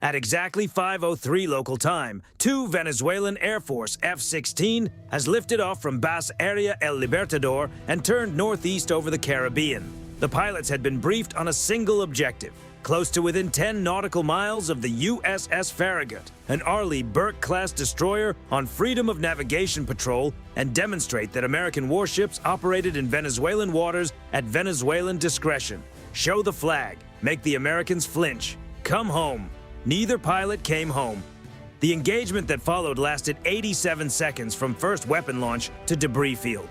At exactly 5:03 local time, two Venezuelan Air Force F-16 has lifted off from Base Aérea El Libertador and turned northeast over the Caribbean. The pilots had been briefed on a single objective, close to within 10 nautical miles of the USS Farragut, an Arleigh Burke-class destroyer on freedom of navigation patrol, and demonstrate that American warships operated in Venezuelan waters at Venezuelan discretion. Show the flag, make the Americans flinch. Come home. Neither pilot came home. The engagement that followed lasted 87 seconds from first weapon launch to debris field.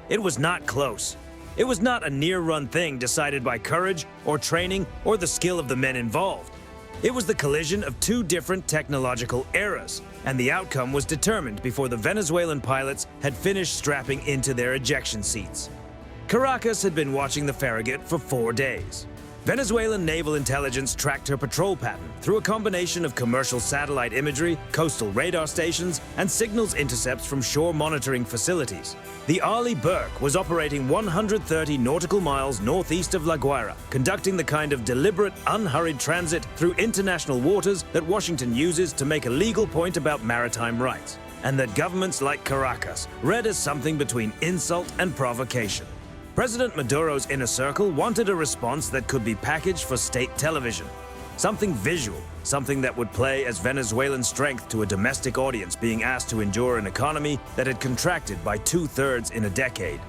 It was not close. It was not a near-run thing decided by courage or training or the skill of the men involved. It was the collision of two different technological eras, and the outcome was determined before the Venezuelan pilots had finished strapping into their ejection seats. Caracas had been watching the Farragut for 4 days. Venezuelan naval intelligence tracked her patrol pattern through a combination of commercial satellite imagery, coastal radar stations, and signals intercepts from shore monitoring facilities. The Arleigh Burke was operating 130 nautical miles northeast of La Guaira, conducting the kind of deliberate, unhurried transit through international waters that Washington uses to make a legal point about maritime rights, and that governments like Caracas read as something between insult and provocation. President Maduro's inner circle wanted a response that could be packaged for state television. Something visual, something that would play as Venezuelan strength to a domestic audience being asked to endure an economy that had contracted by 2/3 in a decade.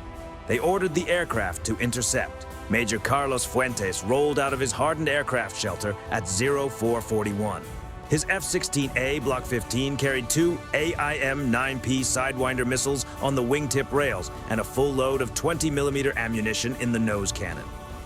They ordered the aircraft to intercept. Major Carlos Fuentes rolled out of his hardened aircraft shelter at 0441. His F-16A Block 15 carried two AIM-9P Sidewinder missiles on the wingtip rails and a full load of 20mm ammunition in the nose cannon.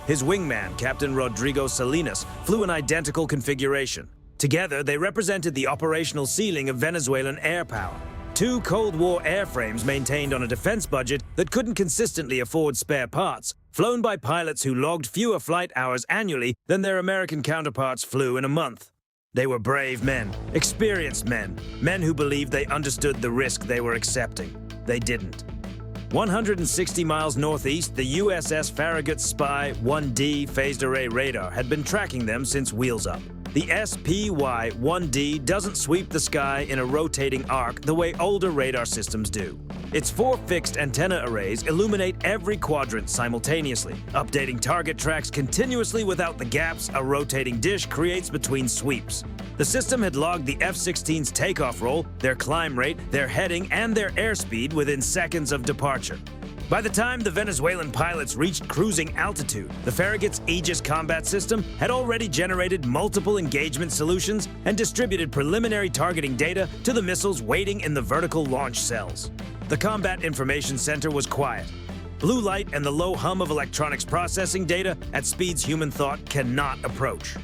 His wingman, Captain Rodrigo Salinas, flew an identical configuration. Together, they represented the operational ceiling of Venezuelan air power. Two Cold War airframes maintained on a defense budget that couldn't consistently afford spare parts, flown by pilots who logged fewer flight hours annually than their American counterparts flew in a month. They were brave men, experienced men, men who believed they understood the risk they were accepting. They didn't. 160 miles northeast, the USS Farragut's Spy 1D phased array radar had been tracking them since wheels up. The SPY-1D doesn't sweep the sky in a rotating arc the way older radar systems do. Its 4 fixed antenna arrays illuminate every quadrant simultaneously, updating target tracks continuously without the gaps a rotating dish creates between sweeps. The system had logged the F-16's takeoff roll, their climb rate, their heading, and their airspeed within seconds of departure. By the time the Venezuelan pilots reached cruising altitude, the Farragut's Aegis combat system had already generated multiple engagement solutions and distributed preliminary targeting data to the missiles waiting in the vertical launch cells. The Combat Information Center was quiet. Blue light and the low hum of electronics processing data at speeds human thought cannot approach.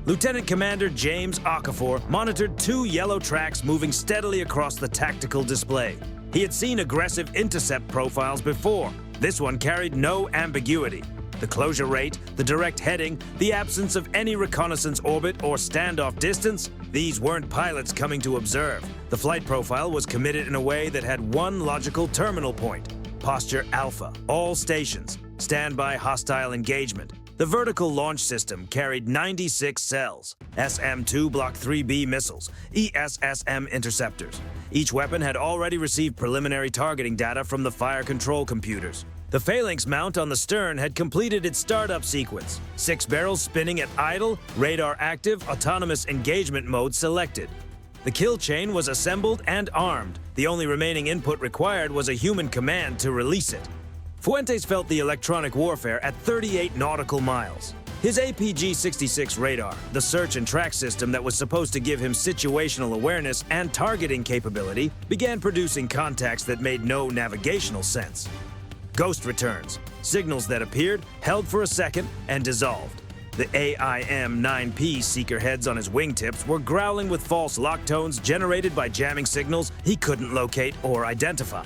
Lieutenant Commander James Okafor monitored 2 yellow tracks moving steadily across the tactical display. He had seen aggressive intercept profiles before. This one carried no ambiguity. The closure rate, the direct heading, the absence of any reconnaissance orbit or standoff distance, these weren't pilots coming to observe. The flight profile was committed in a way that had one logical terminal point. Posture Alpha, all stations, standby hostile engagement. The vertical launch system carried 96 cells, SM-2 Block 3B missiles, ESSM interceptors. Each weapon had already received preliminary targeting data from the fire control computers. The phalanx mount on the stern had completed its startup sequence, 6 barrels spinning at idle, radar active, autonomous engagement mode selected. The kill chain was assembled and armed. The only remaining input required was a human command to release it. Fuentes felt the electronic warfare at 38 nautical miles. His APG-66 radar, the search and track system that was supposed to give him situational awareness and targeting capability, began producing contacts that made no navigational sense. Ghost returns, signals that appeared, held for a second, and dissolved. The AIM-9P seeker heads on his wingtips were growling with false lock tones generated by jamming signals he couldn't locate or identify.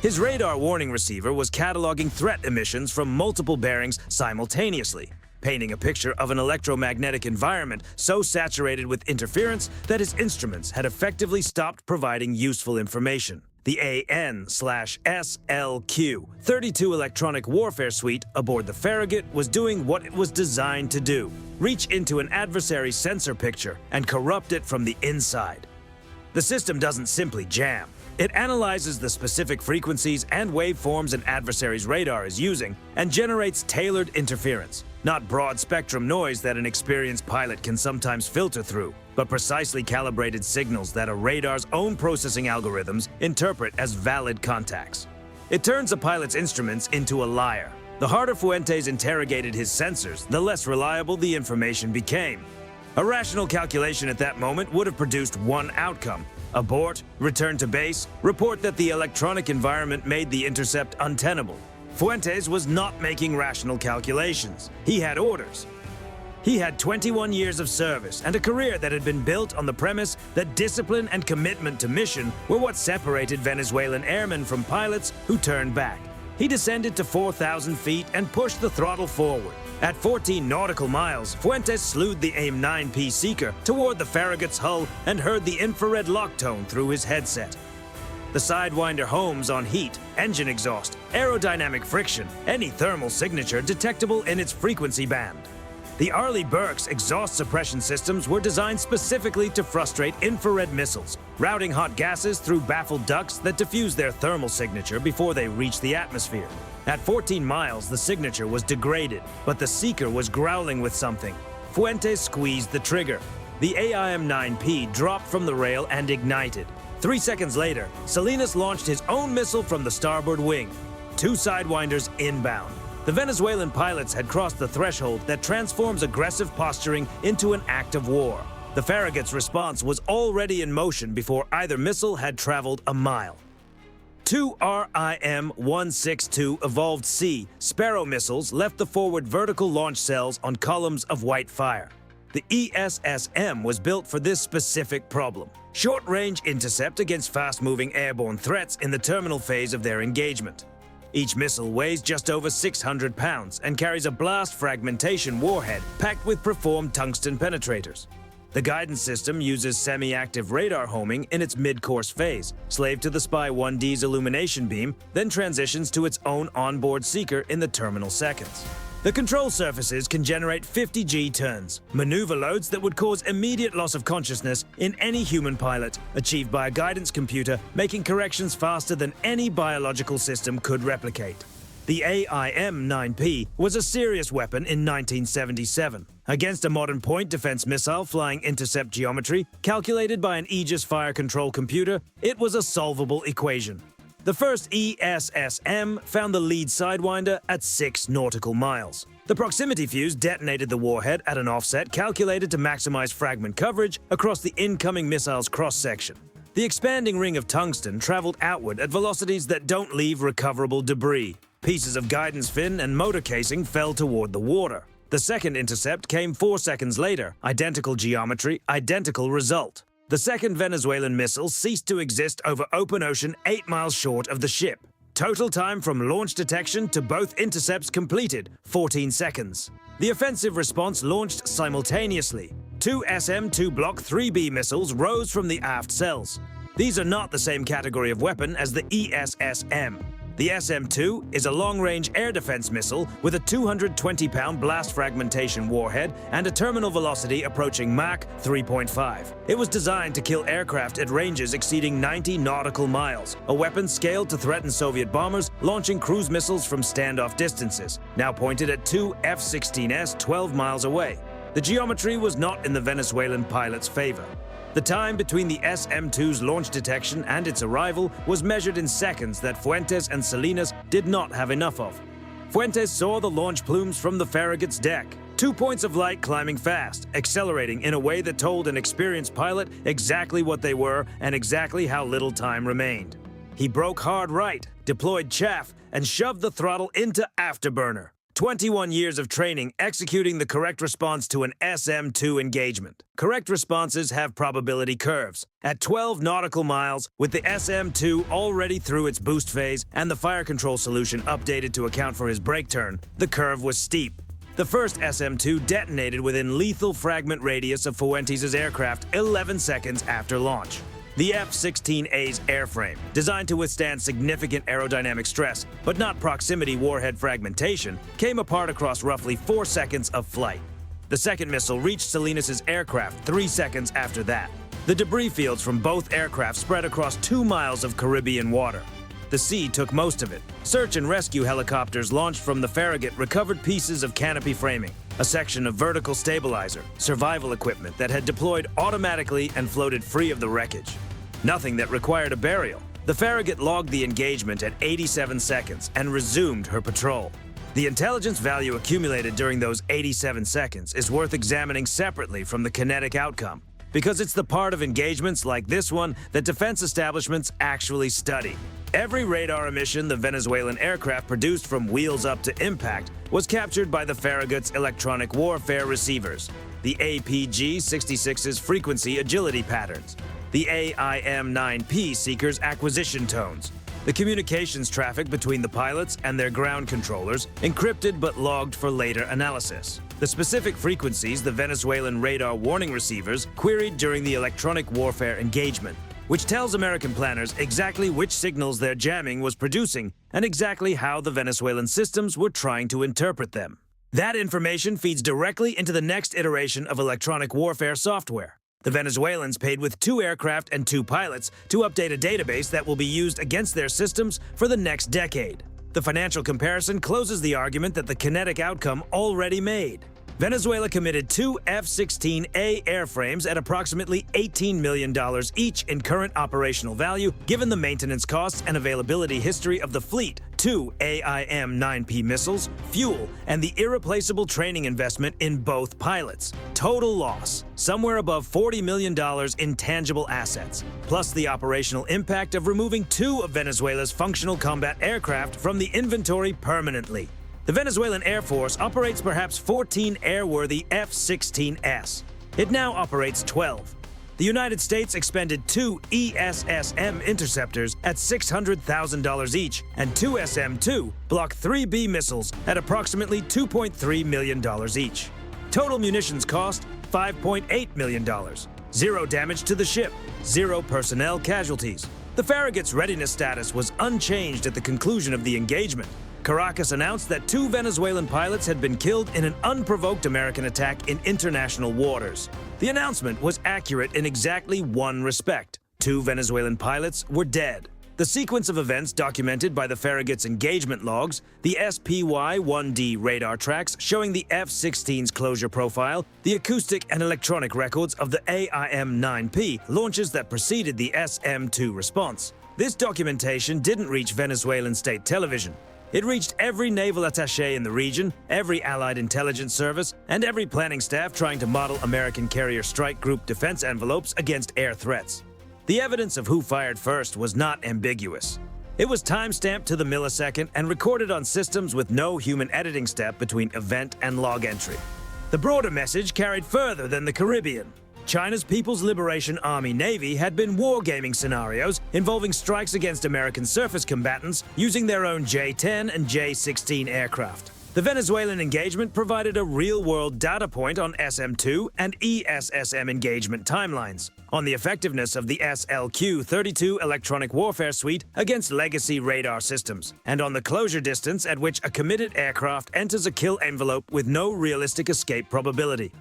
His radar warning receiver was cataloging threat emissions from multiple bearings simultaneously, painting a picture of an electromagnetic environment so saturated with interference that his instruments had effectively stopped providing useful information. the AN/SLQ-32 electronic warfare suite aboard the Farragut was doing what it was designed to do: reach into an adversary's sensor picture and corrupt it from the inside. The system doesn't simply jam. It analyzes the specific frequencies and waveforms an adversary's radar is using and generates tailored interference, not broad-spectrum noise that an experienced pilot can sometimes filter through, but precisely calibrated signals that a radar's own processing algorithms interpret as valid contacts. It turns a pilot's instruments into a liar. The harder Fuentes interrogated his sensors, the less reliable the information became. A rational calculation at that moment would have produced one outcome: abort, return to base, report that the electronic environment made the intercept untenable. Fuentes was not making rational calculations. He had orders. He had 21 years of service and a career that had been built on the premise that discipline and commitment to mission were what separated Venezuelan airmen from pilots who turned back. He descended to 4,000 feet and pushed the throttle forward. At 14 nautical miles, Fuentes slewed the AIM-9P Seeker toward the Farragut's hull and heard the infrared lock tone through his headset. The Sidewinder homes on heat, engine exhaust, aerodynamic friction, any thermal signature detectable in its frequency band. The Arleigh Burke's exhaust suppression systems were designed specifically to frustrate infrared missiles, routing hot gases through baffled ducts that diffuse their thermal signature before they reach the atmosphere. At 14 miles, the signature was degraded, but the Seeker was growling with something. Fuentes squeezed the trigger. The AIM-9P dropped from the rail and ignited. 3 seconds later, Salinas launched his own missile from the starboard wing. 2 Sidewinders inbound. The Venezuelan pilots had crossed the threshold that transforms aggressive posturing into an act of war. The Farragut's response was already in motion before either missile had traveled a mile. 2 RIM-162 Evolved C Sparrow missiles left the forward vertical launch cells on columns of white fire. The ESSM was built for this specific problem: short-range intercept against fast-moving airborne threats in the terminal phase of their engagement. Each missile weighs just over 600 pounds and carries a blast fragmentation warhead packed with preformed tungsten penetrators. The guidance system uses semi-active radar homing in its mid-course phase, slave to the Spy-1D's illumination beam, then transitions to its own onboard seeker in the terminal seconds. The control surfaces can generate 50 G turns, maneuver loads that would cause immediate loss of consciousness in any human pilot, achieved by a guidance computer making corrections faster than any biological system could replicate. The AIM-9P was a serious weapon in 1977. Against a modern point defense missile flying intercept geometry, calculated by an Aegis fire control computer, it was a solvable equation. The first ESSM found the lead Sidewinder at 6 nautical miles. The proximity fuse detonated the warhead at an offset calculated to maximize fragment coverage across the incoming missile's cross-section. The expanding ring of tungsten traveled outward at velocities that don't leave recoverable debris. Pieces of guidance fin and motor casing fell toward the water. The second intercept came 4 seconds later. Identical geometry, identical result. The second Venezuelan missile ceased to exist over open ocean 8 miles short of the ship. Total time from launch detection to both intercepts completed, 14 seconds. The offensive response launched simultaneously. 2 SM-2 Block 3B missiles rose from the aft cells. These are not the same category of weapon as the ESSM. The SM-2 is a long-range air defense missile with a 220-pound blast fragmentation warhead and a terminal velocity approaching Mach 3.5. It was designed to kill aircraft at ranges exceeding 90 nautical miles, a weapon scaled to threaten Soviet bombers launching cruise missiles from standoff distances, now pointed at 2 F-16s 12 miles away. The geometry was not in the Venezuelan pilot's favor. The time between the SM-2's launch detection and its arrival was measured in seconds that Fuentes and Salinas did not have enough of. Fuentes saw the launch plumes from the Farragut's deck. 2 points of light climbing fast, accelerating in a way that told an experienced pilot exactly what they were and exactly how little time remained. He broke hard right, deployed chaff, and shoved the throttle into afterburner. 21 years of training executing the correct response to an SM-2 engagement. Correct responses have probability curves. At 12 nautical miles, with the SM-2 already through its boost phase and the fire control solution updated to account for his brake turn, the curve was steep. The first SM-2 detonated within lethal fragment radius of Fuentes' aircraft 11 seconds after launch. The F-16A's airframe, designed to withstand significant aerodynamic stress, but not proximity warhead fragmentation, came apart across roughly 4 seconds of flight. The second missile reached Salinas' aircraft 3 seconds after that. The debris fields from both aircraft spread across 2 miles of Caribbean water. The sea took most of it. Search and rescue helicopters launched from the Farragut recovered pieces of canopy framing, a section of vertical stabilizer, survival equipment that had deployed automatically and floated free of the wreckage. Nothing that required a burial. The Farragut logged the engagement at 87 seconds and resumed her patrol. The intelligence value accumulated during those 87 seconds is worth examining separately from the kinetic outcome, because it's the part of engagements like this one that defense establishments actually study. Every radar emission the Venezuelan aircraft produced from wheels up to impact was captured by the Farragut's electronic warfare receivers, the APG-66's frequency agility patterns, the AIM-9P seeker's acquisition tones, the communications traffic between the pilots and their ground controllers, encrypted but logged for later analysis, the specific frequencies the Venezuelan radar warning receivers queried during the electronic warfare engagement, which tells American planners exactly which signals their jamming was producing and exactly how the Venezuelan systems were trying to interpret them. That information feeds directly into the next iteration of electronic warfare software. The Venezuelans paid with 2 aircraft and 2 pilots to update a database that will be used against their systems for the next decade. The financial comparison closes the argument that the kinetic outcome already made. Venezuela committed 2 F-16A airframes at approximately $18 million each in current operational value, given the maintenance costs and availability history of the fleet, 2 AIM-9P missiles, fuel, and the irreplaceable training investment in both pilots. Total loss, somewhere above $40 million in tangible assets, plus the operational impact of removing 2 of Venezuela's functional combat aircraft from the inventory permanently. The Venezuelan Air Force operates perhaps 14 airworthy F-16S. It now operates 12. The United States expended 2 ESSM interceptors at $600,000 each and 2 SM-2 Block 3B missiles at approximately $2.3 million each. Total munitions cost $5.8 million. 0 damage to the ship, 0 personnel casualties. The Farragut's readiness status was unchanged at the conclusion of the engagement. Caracas announced that 2 Venezuelan pilots had been killed in an unprovoked American attack in international waters. The announcement was accurate in exactly one respect. 2 Venezuelan pilots were dead. The sequence of events documented by the Farragut's engagement logs, the SPY-1D radar tracks showing the F-16's closure profile, the acoustic and electronic records of the AIM-9P launches that preceded the SM-2 response. This documentation didn't reach Venezuelan state television. It reached every naval attaché in the region, every Allied intelligence service, and every planning staff trying to model American carrier strike group defense envelopes against air threats. The evidence of who fired first was not ambiguous. It was time-stamped to the millisecond and recorded on systems with no human editing step between event and log entry. The broader message carried further than the Caribbean. China's People's Liberation Army Navy had been wargaming scenarios involving strikes against American surface combatants using their own J-10 and J-16 aircraft. The Venezuelan engagement provided a real-world data point on SM-2 and ESSM engagement timelines, on the effectiveness of the SLQ-32 electronic warfare suite against legacy radar systems, and on the closure distance at which a committed aircraft enters a kill envelope with no realistic escape probability.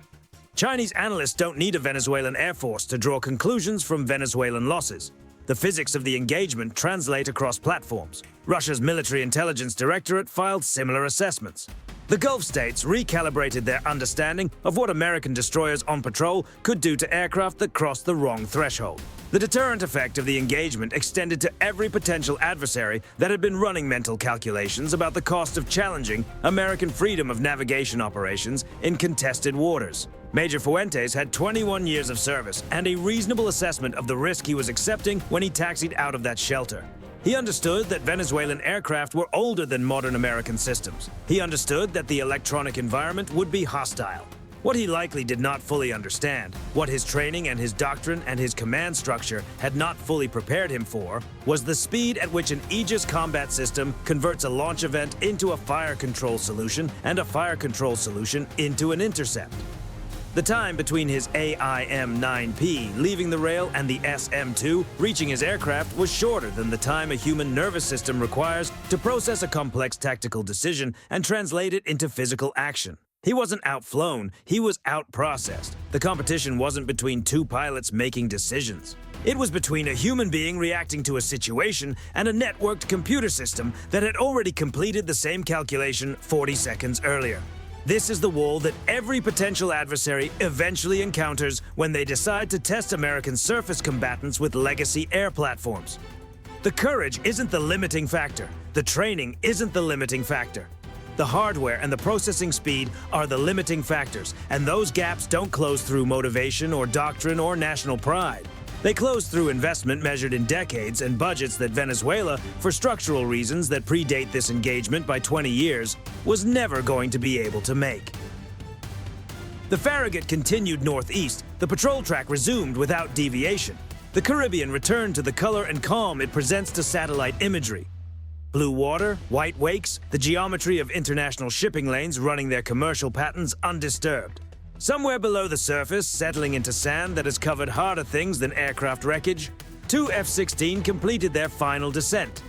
Chinese analysts don't need a Venezuelan Air Force to draw conclusions from Venezuelan losses. The physics of the engagement translate across platforms. Russia's Military Intelligence Directorate filed similar assessments. The Gulf states recalibrated their understanding of what American destroyers on patrol could do to aircraft that crossed the wrong threshold. The deterrent effect of the engagement extended to every potential adversary that had been running mental calculations about the cost of challenging American freedom of navigation operations in contested waters. Major Fuentes had 21 years of service and a reasonable assessment of the risk he was accepting when he taxied out of that shelter. He understood that Venezuelan aircraft were older than modern American systems. He understood that the electronic environment would be hostile. What he likely did not fully understand, what his training and his doctrine and his command structure had not fully prepared him for, was the speed at which an Aegis combat system converts a launch event into a fire control solution and a fire control solution into an intercept. The time between his AIM-9P leaving the rail and the SM-2 reaching his aircraft was shorter than the time a human nervous system requires to process a complex tactical decision and translate it into physical action. He wasn't outflown, he was outprocessed. The competition wasn't between two pilots making decisions. It was between a human being reacting to a situation and a networked computer system that had already completed the same calculation 40 seconds earlier. This is the wall that every potential adversary eventually encounters when they decide to test American surface combatants with legacy air platforms. The courage isn't the limiting factor. The training isn't the limiting factor. The hardware and the processing speed are the limiting factors, and those gaps don't close through motivation or doctrine or national pride. They close through investment measured in decades and budgets that Venezuela, for structural reasons that predate this engagement by 20 years, was never going to be able to make. The Farragut continued northeast. The patrol track resumed without deviation. The Caribbean returned to the color and calm it presents to satellite imagery. Blue water, white wakes, the geometry of international shipping lanes running their commercial patterns undisturbed. Somewhere below the surface, settling into sand that has covered harder things than aircraft wreckage, two F-16 completed their final descent.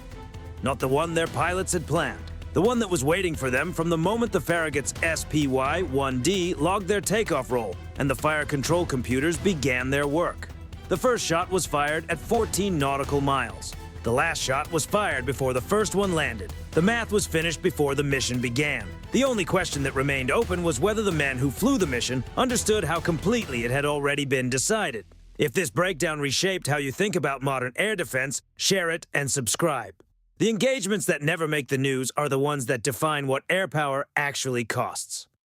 Not the one their pilots had planned, the one that was waiting for them from the moment the Farragut's SPY-1D logged their takeoff roll and the fire control computers began their work. The first shot was fired at 14 nautical miles. The last shot was fired before the first one landed. The math was finished before the mission began. The only question that remained open was whether the men who flew the mission understood how completely it had already been decided. If this breakdown reshaped how you think about modern air defense, share it and subscribe. The engagements that never make the news are the ones that define what air power actually costs.